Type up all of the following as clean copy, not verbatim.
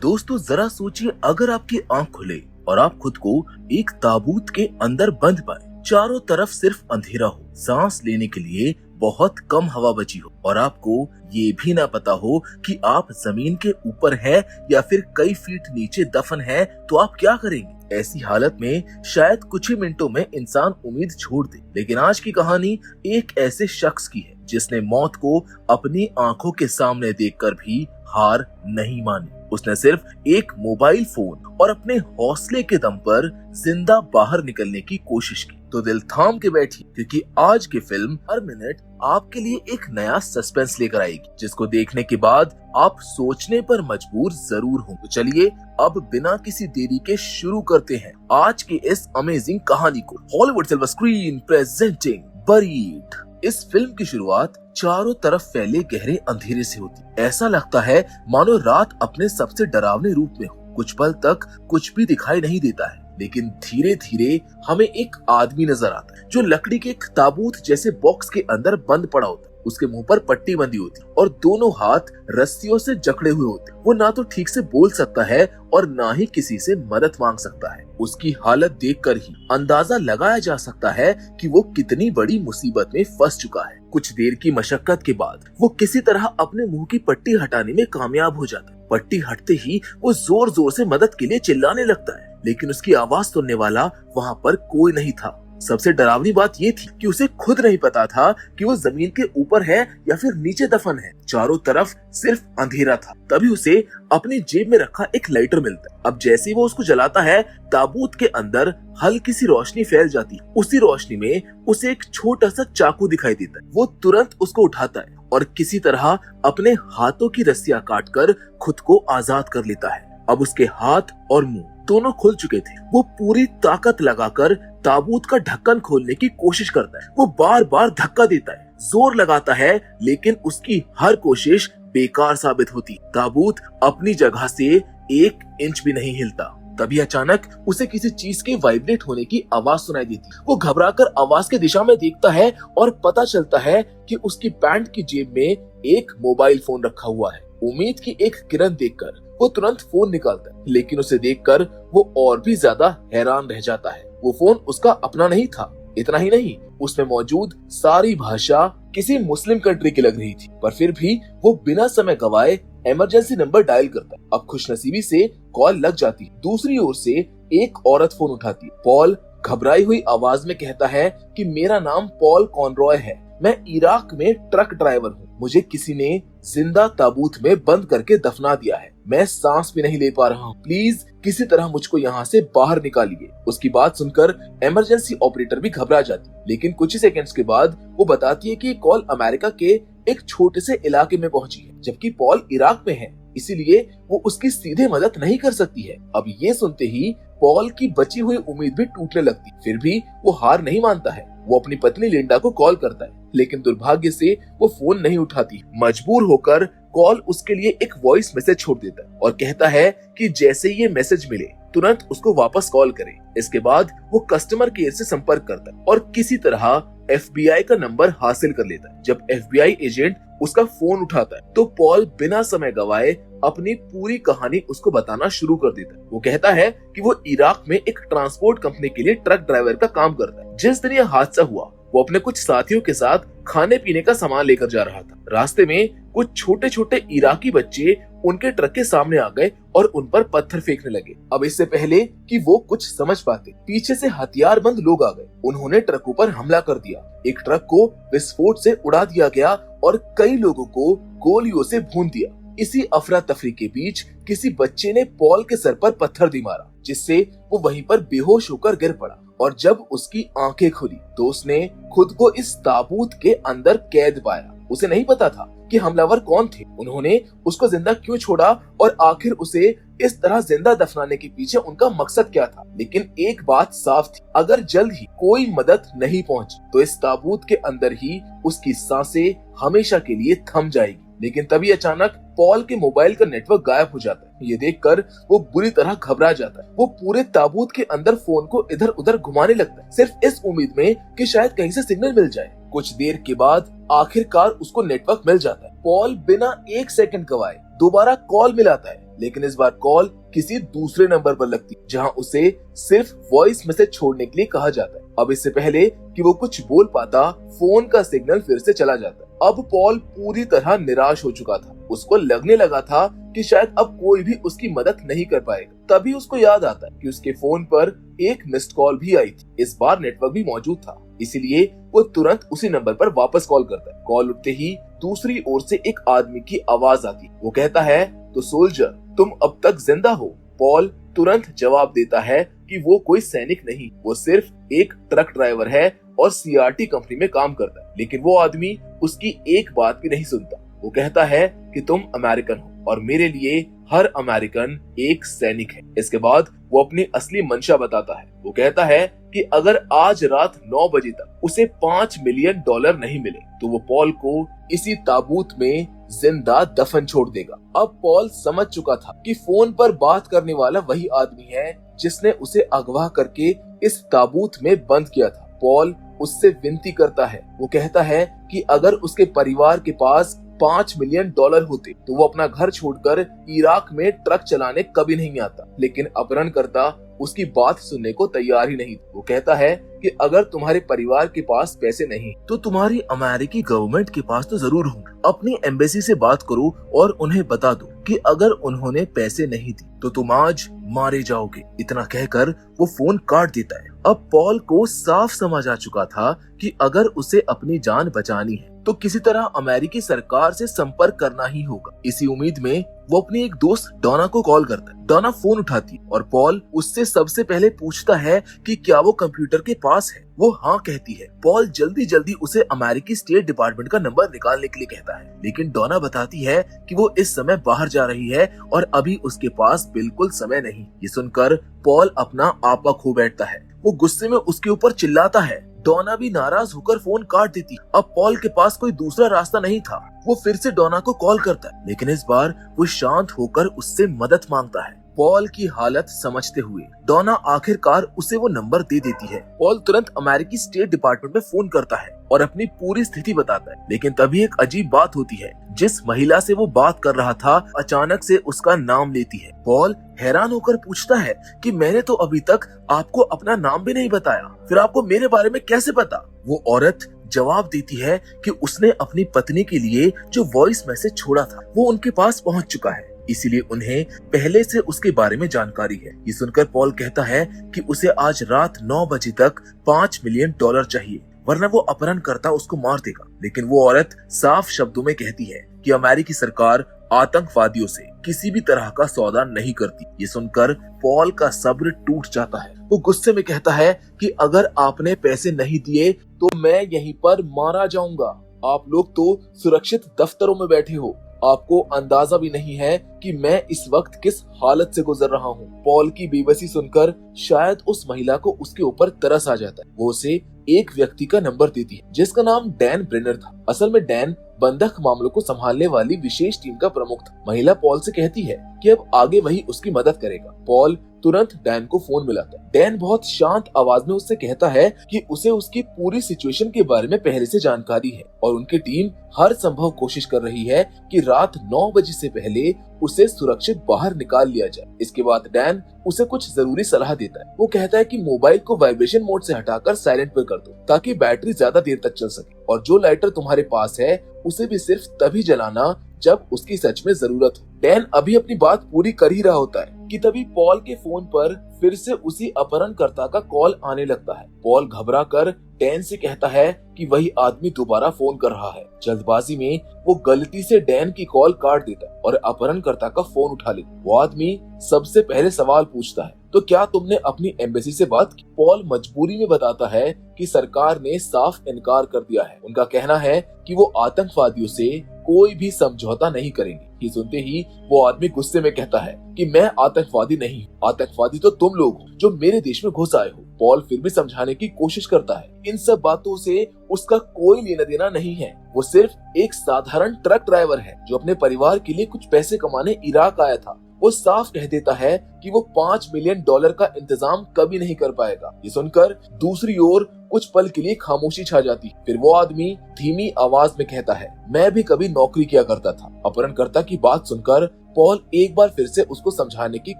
दोस्तों जरा सोचिए, अगर आपकी आंख खुले और आप खुद को एक ताबूत के अंदर बंद पाए, चारों तरफ सिर्फ अंधेरा हो, सांस लेने के लिए बहुत कम हवा बची हो और आपको ये भी ना पता हो कि आप जमीन के ऊपर है या फिर कई फीट नीचे दफन है, तो आप क्या करेंगे? ऐसी हालत में शायद कुछ ही मिनटों में इंसान उम्मीद छोड़ दे। लेकिन आज की कहानी एक ऐसे शख्स की है जिसने मौत को अपनी आंखों के सामने देखकर भी हार नहीं मानी। उसने सिर्फ एक मोबाइल फोन और अपने हौसले के दम पर जिंदा बाहर निकलने की कोशिश की। तो दिल थाम के बैठिए, क्योंकि आज की फिल्म हर मिनट आपके लिए एक नया सस्पेंस लेकर आएगी, जिसको देखने के बाद आप सोचने पर मजबूर जरूर होंगे। तो चलिए अब बिना किसी देरी के शुरू करते हैं आज की इस अमेजिंग कहानी को। Hollywood silver screen presenting buried. इस फिल्म की शुरुआत चारों तरफ फैले गहरे अंधेरे से होती है। ऐसा लगता है मानो रात अपने सबसे डरावने रूप में हो। कुछ पल तक कुछ भी दिखाई नहीं देता है, लेकिन धीरे धीरे हमें एक आदमी नजर आता है जो लकड़ी के एक ताबूत जैसे बॉक्स के अंदर बंद पड़ा होता है। उसके मुंह पर पट्टी बंधी होती है और दोनों हाथ रस्सियों से जकड़े हुए होते हैं। वो ना तो ठीक से बोल सकता है और ना ही किसी से मदद मांग सकता है। उसकी हालत देखकर ही अंदाजा लगाया जा सकता है कि वो कितनी बड़ी मुसीबत में फंस चुका है। कुछ देर की मशक्कत के बाद वो किसी तरह अपने मुंह की पट्टी हटाने में कामयाब हो जाता है। पट्टी हटते ही वो जोर जोर से मदद के लिए चिल्लाने लगता है, लेकिन उसकी आवाज सुनने वाला वहाँ पर कोई नहीं था। सबसे डरावनी बात ये थी कि उसे खुद नहीं पता था कि वो जमीन के ऊपर है या फिर नीचे दफन है। चारों तरफ सिर्फ अंधेरा था। तभी उसे अपनी जेब में रखा एक लाइटर मिलता है। अब जैसे ही वो उसको जलाता है, ताबूत के अंदर हल्की सी रोशनी फैल जाती है। उसी रोशनी में उसे एक छोटा सा चाकू दिखाई देता है। वो तुरंत उसको उठाता है और किसी तरह अपने हाथों की रस्सियां काटकर खुद को आजाद कर लेता है। अब उसके हाथ और मुंह दोनों खुल चुके थे। वो पूरी ताकत लगाकर ताबूत का ढक्कन खोलने की कोशिश करता है। वो बार बार धक्का देता है, जोर लगाता है, लेकिन उसकी हर कोशिश बेकार साबित होती। ताबूत अपनी जगह से 1 इंच भी नहीं हिलता। तभी अचानक उसे किसी चीज के वाइब्रेट होने की आवाज सुनाई देती। वो घबराकर आवाज की दिशा में देखता है और पता चलता है कि उसकी पैंट की जेब में एक मोबाइल फोन रखा हुआ है। उम्मीद की एक किरण देखकर वो तुरंत फोन निकालता है, लेकिन उसे देखकर वो और भी ज्यादा हैरान रह जाता है। वो फोन उसका अपना नहीं था। इतना ही नहीं, उसमें मौजूद सारी भाषा किसी मुस्लिम कंट्री की लग रही थी, पर फिर भी वो बिना समय गवाए इमरजेंसी नंबर डायल करता है। अब खुशनसीबी से कॉल लग जाती है। दूसरी ओर से एक औरत फोन उठाती है। पॉल घबराई हुई आवाज में कहता है कि मेरा नाम पॉल कॉनरॉय है, मैं इराक में ट्रक ड्राइवर हूँ। मुझे किसी ने जिंदा ताबूत में बंद करके दफना दिया है। मैं सांस भी नहीं ले पा रहा हूँ। प्लीज किसी तरह मुझको यहाँ से बाहर निकालिए। उसकी बात सुनकर इमरजेंसी ऑपरेटर भी घबरा जाती है, लेकिन कुछ ही सेकंड्स के बाद वो बताती है कि कॉल अमेरिका के एक छोटे से इलाके में पहुंची है, जबकि पॉल इराक में है, इसीलिए वो उसकी सीधे मदद नहीं कर सकती है। अब ये सुनते ही पॉल की बची हुई उम्मीद भी टूटने लगती। फिर भी वो हार नहीं मानता है। वो अपनी पत्नी लिंडा को कॉल करता है, लेकिन दुर्भाग्य से वो फोन नहीं उठाती। मजबूर होकर कॉल उसके लिए एक वॉइस मैसेज छोड़ देता है और कहता है कि जैसे ये मैसेज मिले तुरंत उसको वापस कॉल करे। इसके बाद वो कस्टमर केयर से संपर्क करता है और किसी तरह FBI का नंबर हासिल कर लेता है। जब FBI एजेंट उसका फोन उठाता है तो पॉल बिना समय गवाए अपनी पूरी कहानी उसको बताना शुरू कर देता है। वो कहता है कि वो इराक में एक ट्रांसपोर्ट कंपनी के लिए ट्रक ड्राइवर का काम करता है। जिस दिन यह हादसा हुआ, वो अपने कुछ साथियों के साथ खाने पीने का सामान लेकर जा रहा था। रास्ते में कुछ छोटे छोटे इराकी बच्चे उनके ट्रक के सामने आ गए और उन पर पत्थर फेंकने लगे। अब इससे पहले कि वो कुछ समझ पाते, पीछे से हथियारबंद लोग आ गए। उन्होंने ट्रकों पर हमला कर दिया। एक ट्रक को विस्फोट से उड़ा दिया गया और कई लोगों को गोलियों से भून दिया। इसी अफरा तफरी के बीच किसी बच्चे ने पॉल के सर पर पत्थर दी मारा, जिससे वो वहीं पर बेहोश होकर गिर पड़ा। और जब उसकी आंखें खुली तो उसने खुद को इस ताबूत के अंदर कैद पाया। उसे नहीं पता था कि हमलावर कौन थे, उन्होंने उसको जिंदा क्यों छोड़ा और आखिर उसे इस तरह जिंदा दफनाने के पीछे उनका मकसद क्या था। लेकिन एक बात साफ थी, अगर जल्द ही कोई मदद नहीं पहुंची तो इस ताबूत के अंदर ही उसकी सांसें हमेशा के लिए थम जाएगी। लेकिन तभी अचानक पॉल के मोबाइल का नेटवर्क गायब हो जाता है। ये देखकर वो बुरी तरह घबरा जाता है। वो पूरे ताबूत के अंदर फोन को इधर उधर घुमाने लगता है, सिर्फ इस उम्मीद में कि शायद कहीं से सिग्नल मिल जाए। कुछ देर के बाद आखिरकार उसको नेटवर्क मिल जाता है। पॉल बिना 1 सेकंड गवाए दोबारा कॉल मिलाता है, लेकिन इस बार कॉल किसी दूसरे नंबर पर लगती जहां उसे सिर्फ वॉइस मैसेज छोड़ने के लिए कहा जाता है। अब इससे पहले कि वो कुछ बोल पाता, फोन का सिग्नल फिर से चला जाता है। अब पॉल पूरी तरह निराश हो चुका था। उसको लगने लगा था कि शायद अब कोई भी उसकी मदद नहीं कर पाएगा। तभी उसको याद आता है कि उसके फोन पर एक मिस्ड कॉल भी आई थी। इस बार नेटवर्क भी मौजूद था, इसीलिए वो तुरंत उसी नंबर पर वापस कॉल करता है। कॉल उठते ही दूसरी ओर से एक आदमी की आवाज आती। वो कहता है, तो सोल्जर, तुम अब तक जिंदा हो? पॉल तुरंत जवाब देता है कि वो कोई सैनिक नहीं, वो सिर्फ एक ट्रक ड्राइवर है और सीआरटी कंपनी में काम करता है। लेकिन वो आदमी उसकी एक बात भी नहीं सुनता। वो कहता है कि तुम अमेरिकन हो और मेरे लिए हर अमेरिकन एक सैनिक है। इसके बाद वो अपनी असली मंशा बताता है। वो कहता है कि अगर आज रात 9 बजे तक उसे $5 मिलियन नहीं मिले तो वो पॉल को इसी ताबूत में जिंदा दफन छोड़ देगा। अब पॉल समझ चुका था कि फोन पर बात करने वाला वही आदमी है जिसने उसे अगवा करके इस ताबूत में बंद किया था। पॉल उससे विनती करता है। वो कहता है कि अगर उसके परिवार के पास $5 मिलियन होते तो वो अपना घर छोड़कर इराक में ट्रक चलाने कभी नहीं आता। लेकिन अपहरणकर्ता उसकी बात सुनने को तैयार ही नहीं। वो कहता है कि अगर तुम्हारे परिवार के पास पैसे नहीं तो तुम्हारी अमेरिकी गवर्नमेंट के पास तो जरूर होंगे। अपनी एम्बेसी से बात करो और उन्हें बता दो कि अगर उन्होंने पैसे नहीं दिए तो तुम आज मारे जाओगे। इतना कहकर वो फोन काट देता है। अब पॉल को साफ समझ आ चुका था कि अगर उसे अपनी जान बचानी है तो किसी तरह अमेरिकी सरकार से संपर्क करना ही होगा। इसी उम्मीद में वो अपनी एक दोस्त डोना को कॉल करता है। डोना फोन उठाती है और पॉल उससे सबसे पहले पूछता है कि क्या वो कंप्यूटर के पास है। वो हाँ कहती है। पॉल जल्दी जल्दी उसे अमेरिकी स्टेट डिपार्टमेंट का नंबर निकालने के लिए कहता है, लेकिन डोना बताती है कि वो इस समय बाहर जा रही है और अभी उसके पास बिल्कुल समय नहीं। ये सुनकर पॉल अपना आपा खो बैठता है। वो गुस्से में उसके ऊपर चिल्लाता है। डोना भी नाराज होकर फोन काट देती। अब पॉल के पास कोई दूसरा रास्ता नहीं था। वो फिर से डोना को कॉल करता है, लेकिन इस बार वो शांत होकर उससे मदद मांगता है। पॉल की हालत समझते हुए डोना आखिरकार उसे वो नंबर दे देती है। पॉल तुरंत अमेरिकी स्टेट डिपार्टमेंट में फोन करता है और अपनी पूरी स्थिति बताता है। लेकिन तभी एक अजीब बात होती है। जिस महिला से वो बात कर रहा था अचानक से उसका नाम लेती है। पॉल हैरान होकर पूछता है कि मैंने तो अभी तक आपको अपना नाम भी नहीं बताया, फिर आपको मेरे बारे में कैसे पता? वो औरत जवाब देती है कि उसने अपनी पत्नी के लिए जो वॉइस मैसेज छोड़ा था वो उनके पास पहुंच चुका है, इसीलिए उन्हें पहले से उसके बारे में जानकारी है। ये सुनकर पॉल कहता है कि उसे आज रात 9 बजे तक $5 मिलियन चाहिए, वरना वो अपहरणकर्ता उसको मार देगा। लेकिन वो औरत साफ शब्दों में कहती है कि अमेरिकी सरकार आतंकवादियों से किसी भी तरह का सौदा नहीं करती। ये सुनकर पॉल का सब्र टूट जाता है। वो गुस्से में कहता है कि अगर आपने पैसे नहीं दिए तो मैं यहीं पर मारा जाऊंगा। आप लोग तो सुरक्षित दफ्तरों में बैठे हो, आपको अंदाजा भी नहीं है कि मैं इस वक्त किस हालत से गुजर रहा हूँ। पॉल की बेबसी सुनकर शायद उस महिला को उसके ऊपर तरस आ जाता है। वो उसे एक व्यक्ति का नंबर देती है जिसका नाम डैन ब्रेनर था। असल में डैन बंधक मामलों को संभालने वाली विशेष टीम का प्रमुख था। महिला पॉल से कहती है कि अब आगे वही उसकी मदद करेगा। पॉल तुरंत डैन को फोन मिलाता है। डैन बहुत शांत आवाज में उससे कहता है कि उसे उसकी पूरी सिचुएशन के बारे में पहले से जानकारी है और उनकी टीम हर संभव कोशिश कर रही है कि रात 9 बजे से पहले उसे सुरक्षित बाहर निकाल लिया जाए। इसके बाद डैन उसे कुछ जरूरी सलाह देता है। वो कहता है कि मोबाइल को वाइब्रेशन मोड से हटाकर साइलेंट पर कर दो ताकि बैटरी ज्यादा देर तक चल सके, और जो लाइटर तुम्हारे पास है उसे भी सिर्फ तभी जलाना जब उसकी सच में जरूरत हो। डैन अभी अपनी बात पूरी कर ही रहा होता है कि तभी पॉल के फोन पर फिर से उसी अपहरणकर्ता का कॉल आने लगता है। पॉल घबराकर डैन से कहता है कि वही आदमी दोबारा फोन कर रहा है। जल्दबाजी में वो गलती से डैन की कॉल काट देता है और अपहरणकर्ता का फोन उठा लेता। वो आदमी सबसे पहले सवाल पूछता है, तो क्या तुमने अपनी एम्बेसी से बात की? पॉल मजबूरी में बताता है कि सरकार ने साफ इनकार कर दिया है। उनका कहना है कि वो आतंकवादियों से कोई भी समझौता नहीं करेंगे। ये सुनते ही वो आदमी गुस्से में कहता है कि मैं आतंकवादी नहीं हूँ, आतंकवादी तो तुम लोग हो जो मेरे देश में घुस आए हो। पॉल फिर भी समझाने की कोशिश करता है। इन सब बातों से उसका कोई लेना देना नहीं है। वो सिर्फ एक साधारण ट्रक ड्राइवर है जो अपने परिवार के लिए कुछ पैसे कमाने इराक आया था वो साफ कह देता है कि वो $5 मिलियन का इंतजाम कभी नहीं कर पाएगा। ये सुनकर दूसरी ओर कुछ पल के लिए खामोशी छा जाती। फिर वो आदमी धीमी आवाज में कहता है, मैं भी कभी नौकरी किया करता था। अपहरणकर्ता की बात सुनकर पॉल एक बार फिर से उसको समझाने की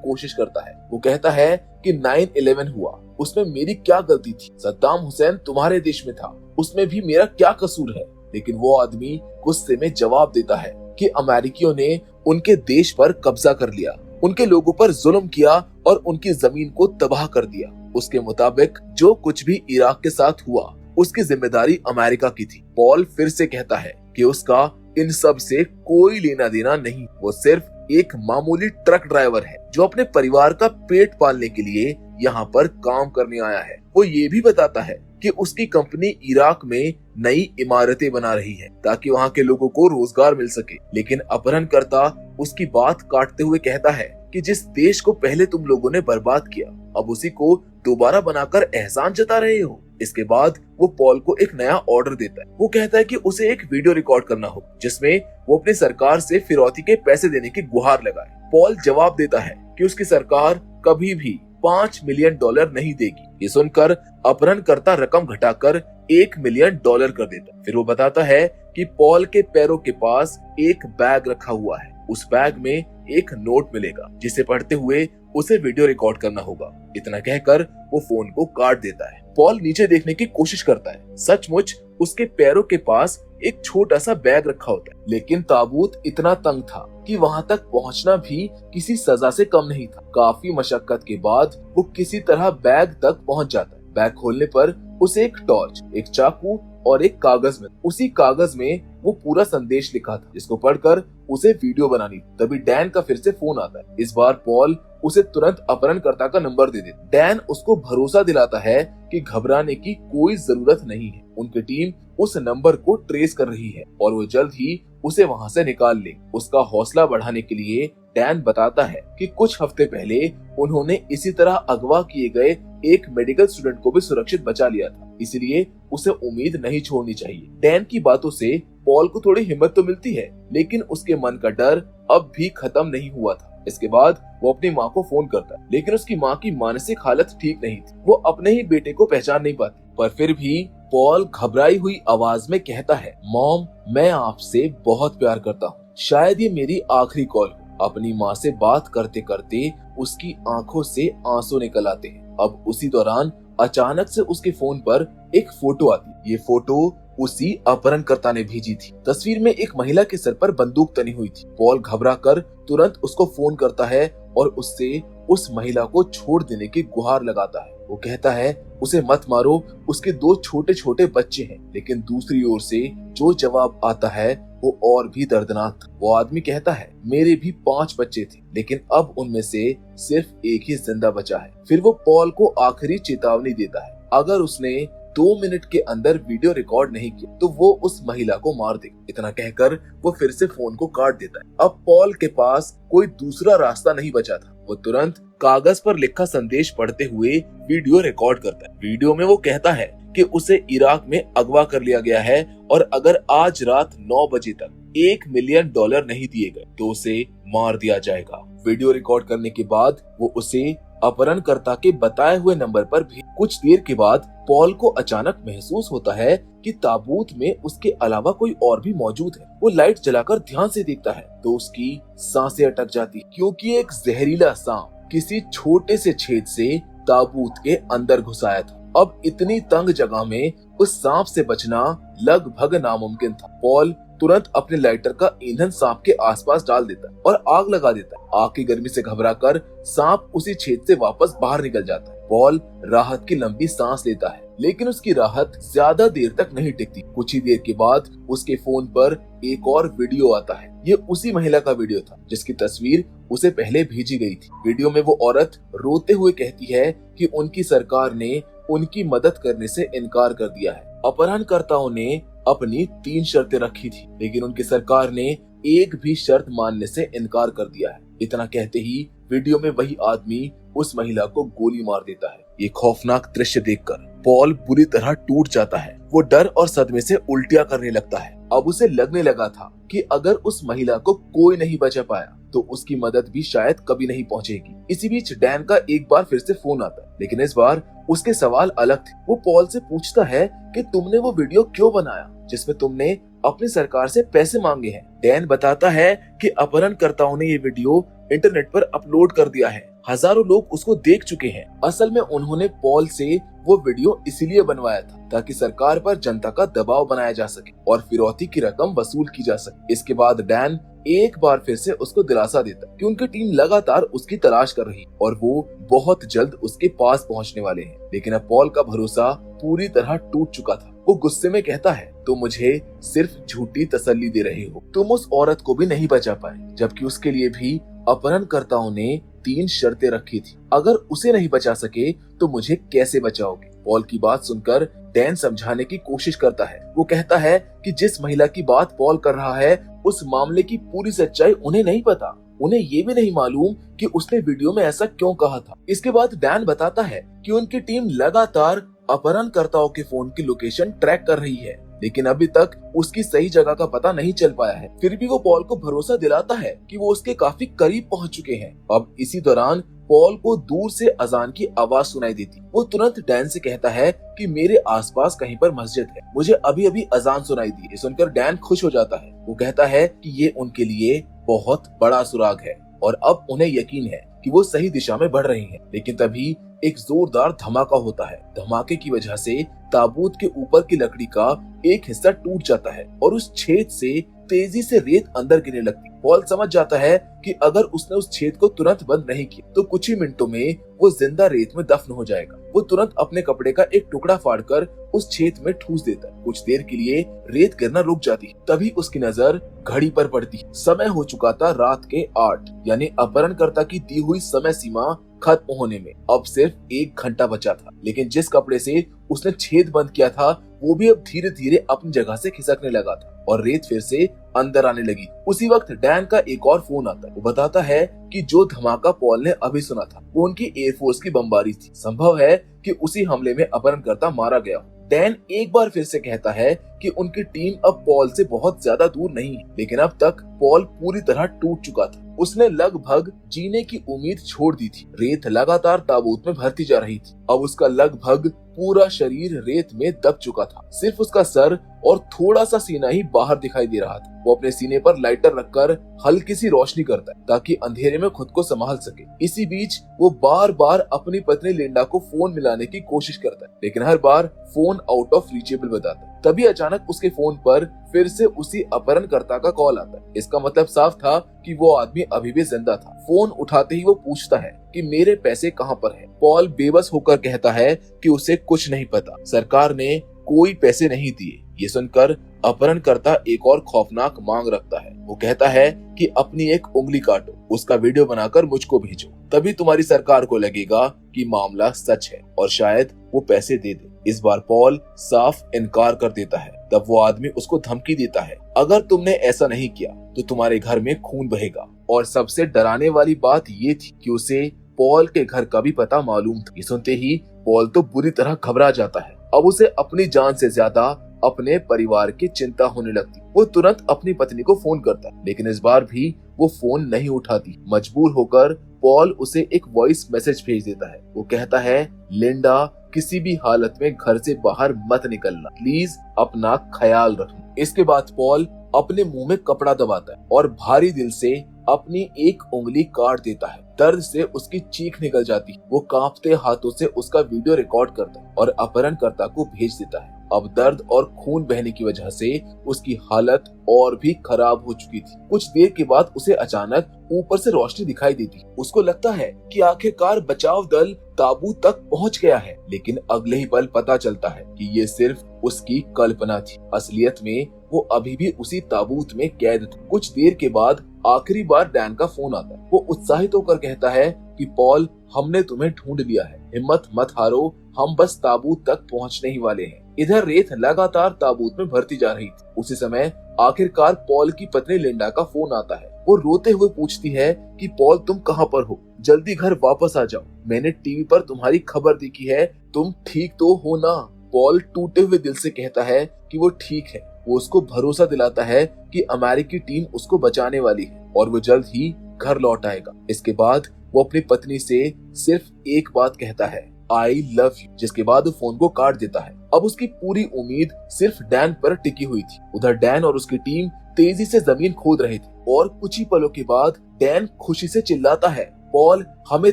कोशिश करता है। वो कहता है कि 9/11 हुआ, उसमें मेरी क्या गलती थी? सद्दाम हुसैन तुम्हारे देश में था, उसमें भी मेरा क्या कसूर है? लेकिन वो आदमी गुस्से में जवाब देता है कि अमेरिकियों ने उनके देश पर कब्जा कर लिया, उनके लोगों पर जुल्म किया और उनकी जमीन को तबाह कर दिया। उसके मुताबिक जो कुछ भी इराक के साथ हुआ उसकी जिम्मेदारी अमेरिका की थी। पॉल फिर से कहता है कि उसका इन सब से कोई लेना देना नहीं, वो सिर्फ एक मामूली ट्रक ड्राइवर है जो अपने परिवार का पेट पालने के लिए यहाँ पर काम करने आया है। वो ये भी बताता है कि उसकी कंपनी इराक में नई इमारतें बना रही है ताकि वहाँ के लोगों को रोजगार मिल सके। लेकिन अपहरणकर्ता उसकी बात काटते हुए कहता है कि जिस देश को पहले तुम लोगों ने बर्बाद किया, अब उसी को दोबारा बनाकर एहसान जता रहे हो। इसके बाद वो पॉल को एक नया ऑर्डर देता है। वो कहता है कि उसे एक वीडियो रिकॉर्ड करना हो जिसमें वो अपनी सरकार से फिरौती के पैसे देने की गुहार लगाए। पॉल जवाब देता है कि उसकी सरकार कभी भी $5 मिलियन नहीं देगी। ये सुनकर अपहरणकर्ता रकम घटाकर $1 मिलियन कर देता है। फिर वो बताता है कि पॉल के पैरों के पास एक बैग रखा हुआ है, उस बैग में एक नोट मिलेगा जिसे पढ़ते हुए उसे वीडियो रिकॉर्ड करना होगा। इतना कहकर वो फोन को काट देता है। पॉल नीचे देखने की कोशिश करता है। सचमुच उसके पैरों के पास एक छोटा सा बैग रखा होता है, लेकिन ताबूत इतना तंग था कि वहां तक पहुंचना भी किसी सजा से कम नहीं था। काफी मशक्कत के बाद वो किसी तरह बैग तक पहुंच जाता है। बैग खोलने पर उसे एक टॉर्च, एक चाकू और एक कागज में, उसी कागज में वो पूरा संदेश लिखा था जिसको पढ़कर उसे वीडियो बनानी। तभी डैन का फिर से फोन आता है। इस बार पॉल उसे तुरंत अपहरणकर्ता का नंबर दे देता। डैन उसको भरोसा दिलाता है कि घबराने की कोई जरूरत नहीं है, उनकी टीम उस नंबर को ट्रेस कर रही है और वो जल्द ही उसे वहां से निकाल ले। उसका हौसला बढ़ाने के लिए डैन बताता है कि कुछ हफ्ते पहले उन्होंने इसी तरह अगवा किए गए एक मेडिकल स्टूडेंट को भी सुरक्षित बचा लिया था, इसलिए उसे उम्मीद नहीं छोड़नी चाहिए। डैन की बातों से पॉल को थोड़ी हिम्मत तो मिलती है, लेकिन उसके मन का डर अब भी खत्म नहीं हुआ था। इसके बाद वो अपनी माँ को फोन करता है, लेकिन उसकी माँ की मानसिक हालत ठीक नहीं थी। वो अपने ही बेटे को पहचान नहीं पाती, पर फिर भी पॉल घबराई हुई आवाज में कहता है, मॉम, मैं आपसे बहुत प्यार करता हूँ, शायद ये मेरी आखिरी कॉल हो। अपनी माँ से बात करते करते उसकी आंखों से आंसू निकल आते हैं। अब उसी दौरान अचानक से उसके फोन पर एक फोटो आती है। ये फोटो उसी अपहरणकर्ता ने भेजी थी। तस्वीर में एक महिला के सर पर बंदूक तनी हुई थी। पॉल घबराकर तुरंत उसको फोन करता है और उससे उस महिला को छोड़ देने की गुहार लगाता है। वो कहता है, उसे मत मारो, उसके 2 छोटे छोटे बच्चे हैं। लेकिन दूसरी ओर से जो जवाब आता है वो और भी दर्दनाक था। वो आदमी कहता है, मेरे भी 5 बच्चे थे, लेकिन अब उनमें से सिर्फ एक ही जिंदा बचा है। फिर वो पॉल को आखिरी चेतावनी देता है, अगर उसने 2 मिनट के अंदर वीडियो रिकॉर्ड नहीं किया तो वो उस महिला को मार देगा। इतना कहकर वो फिर से फोन को काट देता है। अब पॉल के पास कोई दूसरा रास्ता नहीं बचा था। वो तुरंत कागज पर लिखा संदेश पढ़ते हुए वीडियो रिकॉर्ड करता है। वीडियो में वो कहता है कि उसे इराक में अगवा कर लिया गया है और अगर आज रात 9 बजे तक $1 मिलियन नहीं दिए गए तो उसे मार दिया जाएगा। वीडियो रिकॉर्ड करने के बाद वो उसे अपहरणकर्ता के बताए हुए नंबर पर भी। कुछ देर के बाद पॉल को अचानक महसूस होता है कि ताबूत में उसके अलावा कोई और भी मौजूद है। वो लाइट जलाकर ध्यान से देखता है तो उसकी सांसें अटक जाती, क्योंकि एक जहरीला सांप किसी छोटे से छेद से ताबूत के अंदर घुस आया था। अब इतनी तंग जगह में उस सांप से बचना लगभग नामुमकिन था। पॉल तुरंत अपने लाइटर का ईंधन सांप के आसपास डाल देता है और आग लगा देता है। आग की गर्मी से घबराकर सांप उसी छेद से वापस बाहर निकल जाता है। पॉल राहत की लंबी सांस लेता है, लेकिन उसकी राहत ज्यादा देर तक नहीं टिकती। कुछ ही देर के बाद उसके फोन पर एक और वीडियो आता है। ये उसी महिला का वीडियो था जिसकी तस्वीर उसे पहले भेजी गई थी। वीडियो में वो औरत रोते हुए कहती है कि उनकी सरकार ने उनकी मदद करने से इनकार कर दिया है। अपहरणकर्ताओं ने अपनी 3 शर्तें रखी थी, लेकिन उनकी सरकार ने एक भी शर्त मानने से इनकार कर दिया है। इतना कहते ही वीडियो में वही आदमी उस महिला को गोली मार देता है। ये खौफनाक दृश्य देखकर पॉल बुरी तरह टूट जाता है। वो डर और सदमे से उल्टियां करने लगता है। अब उसे लगने लगा था कि अगर उस महिला को कोई नहीं बचा पाया तो उसकी मदद भी शायद कभी नहीं पहुंचेगी। इसी बीच डैन का एक बार फिर से फोन आता है, लेकिन इस बार उसके सवाल अलग थे। वो पॉल से पूछता है कि तुमने वो वीडियो क्यों बनाया जिसमें तुमने अपनी सरकार से पैसे मांगे हैं। डैन बताता है कि अपहरणकर्ताओं ने ये वीडियो इंटरनेट पर अपलोड कर दिया है, हजारों लोग उसको देख चुके हैं। असल में उन्होंने पॉल से वो वीडियो इसीलिए बनवाया था ताकि सरकार पर जनता का दबाव बनाया जा सके और फिरौती की रकम वसूल की जा सके। इसके बाद डैन एक बार फिर से उसको दिलासा देता कि उनकी टीम लगातार उसकी तलाश कर रही और वो बहुत जल्द उसके पास पहुंचने वाले हैं। लेकिन अब पॉल का भरोसा पूरी तरह टूट चुका था। वो गुस्से में कहता है, तुम मुझे सिर्फ झूठी तसल्ली दे रहे हो। तुम उस औरत को भी नहीं बचा पाए, जबकि उसके लिए भी अपहरणकर्ताओं ने 3 शर्तें रखी थी। अगर उसे नहीं बचा सके तो मुझे कैसे बचाओगे? पॉल की बात सुनकर डैन समझाने की कोशिश करता है। वो कहता है कि जिस महिला की बात पॉल कर रहा है उस मामले की पूरी सच्चाई उन्हें नहीं पता। उन्हें ये भी नहीं मालूम कि उसने वीडियो में ऐसा क्यों कहा था। इसके बाद डैन बताता है कि उनकी टीम लगातार अपहरणकर्ताओं के फोन की लोकेशन ट्रैक कर रही है, लेकिन अभी तक उसकी सही जगह का पता नहीं चल पाया है। फिर भी वो पॉल को भरोसा दिलाता है कि वो उसके काफी करीब पहुंच चुके हैं। अब इसी दौरान पॉल को दूर से अजान की आवाज सुनाई देती। वो तुरंत डैन से कहता है कि मेरे आसपास कहीं पर मस्जिद है, मुझे अभी अभी अजान सुनाई दी। ये सुनकर डैन खुश हो जाता है। वो कहता है कि ये उनके लिए बहुत बड़ा सुराग है और अब उन्हें यकीन है कि वो सही दिशा में बढ़ रहे हैं। लेकिन तभी एक जोरदार धमाका होता है। धमाके की वजह से ताबूत के ऊपर की लकड़ी का एक हिस्सा टूट जाता है और उस छेद से तेजी से रेत अंदर गिरने लगती। पॉल समझ जाता है कि अगर उसने उस छेद को तुरंत बंद नहीं किया तो कुछ ही मिनटों में वो जिंदा रेत में दफन हो जाएगा। वो तुरंत अपने कपड़े का एक टुकड़ा फाड़कर उस छेद में ठूस देता है। कुछ देर के लिए रेत गिरना रुक जाती है। तभी उसकी नजर घड़ी पर पड़ती है। समय हो चुका था रात के 8, यानी अपहरणकर्ता की दी हुई समय सीमा खत्म होने में अब सिर्फ 1 घंटा बचा था। लेकिन जिस कपड़े से उसने छेद बंद किया था वो भी अब धीरे धीरे अपनी जगह से खिसकने लगा था और रेत फिर से अंदर आने लगी। उसी वक्त डैन का एक और फोन आता है। वो बताता है कि जो धमाका पॉल ने अभी सुना था वो उनकी एयरफोर्स की बमबारी थी। संभव है कि उसी हमले में अपहरणकर्ता मारा गया हो। डैन एक बार फिर से कहता है कि उनकी टीम अब पॉल से बहुत ज्यादा दूर नहीं है, लेकिन अब तक पॉल पूरी तरह टूट चुका था। उसने लगभग जीने की उम्मीद छोड़ दी थी। रेत लगातार ताबूत में भरती जा रही थी। अब उसका लगभग पूरा शरीर रेत में दब चुका था। सिर्फ उसका सर और थोड़ा सा सीना ही बाहर दिखाई दे रहा था। वो अपने सीने पर लाइटर रखकर हल्की सी रोशनी करता है ताकि अंधेरे में खुद को संभाल सके। इसी बीच वो बार बार अपनी पत्नी लिंडा को फोन मिलाने की कोशिश करता है, लेकिन हर बार फोन आउट ऑफ रीचेबल बताता है। तभी अचानक उसके फोन पर फिर से उसी अपहरणकर्ता का कॉल आता है। इसका मतलब साफ था कि वो आदमी अभी भी जिंदा था। फोन उठाते ही वो पूछता है कि मेरे पैसे कहाँ पर हैं? पॉल बेबस होकर कहता है कि उसे कुछ नहीं पता, सरकार ने कोई पैसे नहीं दिए। ये सुनकर अपहरणकर्ता एक और खौफनाक मांग रखता है। वो कहता है कि अपनी एक उंगली काटो, उसका वीडियो बनाकर मुझको भेजो, तभी तुम्हारी सरकार को लगेगा कि मामला सच है और शायद वो पैसे दे दे। इस बार पॉल साफ इनकार कर देता है। तब वो आदमी उसको धमकी देता है, अगर तुमने ऐसा नहीं किया तो तुम्हारे घर में खून बहेगा। और सबसे डराने वाली बात ये थी कि उसे पॉल के घर का भी पता मालूम था। ये सुनते ही पॉल तो बुरी तरह घबरा जाता है। अब उसे अपनी जान से ज्यादा अपने परिवार की चिंता होने लगती। वो तुरंत अपनी पत्नी को फोन करता है, लेकिन इस बार भी वो फोन नहीं उठाती। मजबूर होकर पॉल उसे एक वॉइस मैसेज भेज देता है। वो कहता है, लिंडा, किसी भी हालत में घर से बाहर मत निकलना, प्लीज अपना ख्याल रखना। इसके बाद पॉल अपने मुंह में कपड़ा दबाता है और भारी दिल से अपनी एक उंगली काट देता है। दर्द से उसकी चीख निकल जाती है। वो कांपते हाथों से उसका वीडियो रिकॉर्ड करता है और अपहरणकर्ता को भेज देता है। अब दर्द और खून बहने की वजह से उसकी हालत और भी खराब हो चुकी थी। कुछ देर के बाद उसे अचानक ऊपर से रोशनी दिखाई देती। उसको लगता है कि आखिरकार बचाव दल ताबूत तक पहुंच गया है, लेकिन अगले ही पल पता चलता है कि ये सिर्फ उसकी कल्पना थी। असलियत में वो अभी भी उसी ताबूत में कैद था। कुछ देर के बाद आखिरी बार डैन का फोन आता है। वो उत्साहित होकर कहता है कि पॉल, हमने तुम्हें ढूंढ लिया है, हिम्मत मत हारो, हम बस ताबूत तक पहुंचने ही वाले हैं। इधर रेत लगातार ताबूत में भरती जा रही थी। उसी समय आखिरकार पॉल की पत्नी लिंडा का फोन आता है। वो रोते हुए पूछती है कि पॉल, तुम कहाँ पर हो? जल्दी घर वापस आ जाओ, मैंने टीवी पर तुम्हारी खबर देखी है, तुम ठीक तो हो ना? पॉल टूटे हुए दिल से कहता है कि वो ठीक है, वो उसको भरोसा दिलाता है कि अमेरिकी टीम उसको बचाने वाली है और वो जल्द ही घर लौट आएगा। इसके बाद वो अपनी पत्नी से सिर्फ एक बात कहता है, आई लव यू, जिसके बाद वो फोन को काट देता है। अब उसकी पूरी उम्मीद सिर्फ डैन पर टिकी हुई थी। उधर डैन और उसकी टीम तेजी से जमीन खोद रहे थे और कुछ ही पलों के बाद डैन खुशी से चिल्लाता है, पॉल, हमें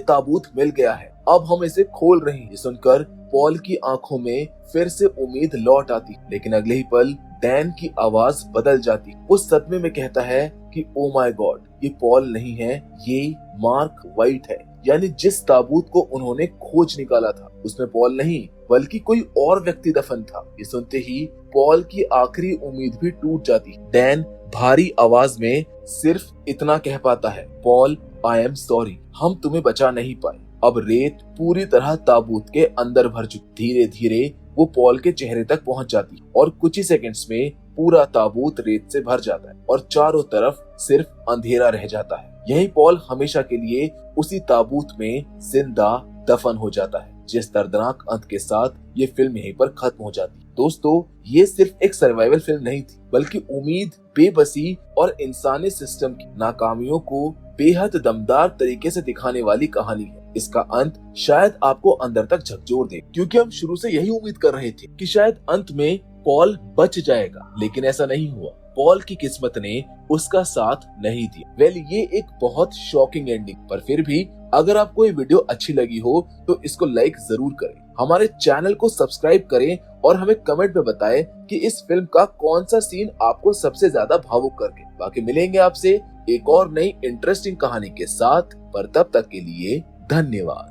ताबूत मिल गया है, अब हम इसे खोल रहे हैं। ये सुनकर पॉल की आंखों में फिर से उम्मीद लौट आती, लेकिन अगले ही पल डैन की आवाज बदल जाती। वो सदमे में कहता है कि ओ माय गॉड, ये पॉल नहीं है, ये मार्क वाइट है। यानी जिस ताबूत को उन्होंने खोज निकाला था उसमें पॉल नहीं बल्कि कोई और व्यक्ति दफन था। ये सुनते ही पॉल की आखिरी उम्मीद भी टूट जाती। डैन भारी आवाज में सिर्फ इतना कह पाता है, पॉल, आई एम सॉरी, हम तुम्हें बचा नहीं पाए। अब रेत पूरी तरह ताबूत के अंदर भर चुकी। धीरे धीरे वो पॉल के चेहरे तक पहुंच जाती और कुछ ही सेकंड्स में पूरा ताबूत रेत से भर जाता है और चारों तरफ सिर्फ अंधेरा रह जाता है। यही पॉल हमेशा के लिए उसी ताबूत में जिंदा दफन हो जाता है, जिस दर्दनाक अंत के साथ ये फिल्म यहीं पर खत्म हो जाती। दोस्तों, ये सिर्फ एक सर्वाइवल फिल्म नहीं थी, बल्कि उम्मीद, बेबसी और इंसानी सिस्टम की नाकामियों को बेहद दमदार तरीके से दिखाने वाली कहानी है। इसका अंत शायद आपको अंदर तक झकझोर दे, क्योंकि हम शुरू से यही उम्मीद कर रहे थे कि शायद अंत में पॉल बच जाएगा, लेकिन ऐसा नहीं हुआ। पॉल की किस्मत ने उसका साथ नहीं दिया। वेल, ये एक बहुत शॉकिंग एंडिंग, पर फिर भी अगर आपको ये वीडियो अच्छी लगी हो तो इसको लाइक जरूर करें, हमारे चैनल को सब्सक्राइब करें और हमें कमेंट में बताएं कि इस फिल्म का कौन सा सीन आपको सबसे ज्यादा भावुक कर गया। बाकी मिलेंगे आपसे एक और नई इंटरेस्टिंग कहानी के साथ, पर तब तक के लिए धन्यवाद।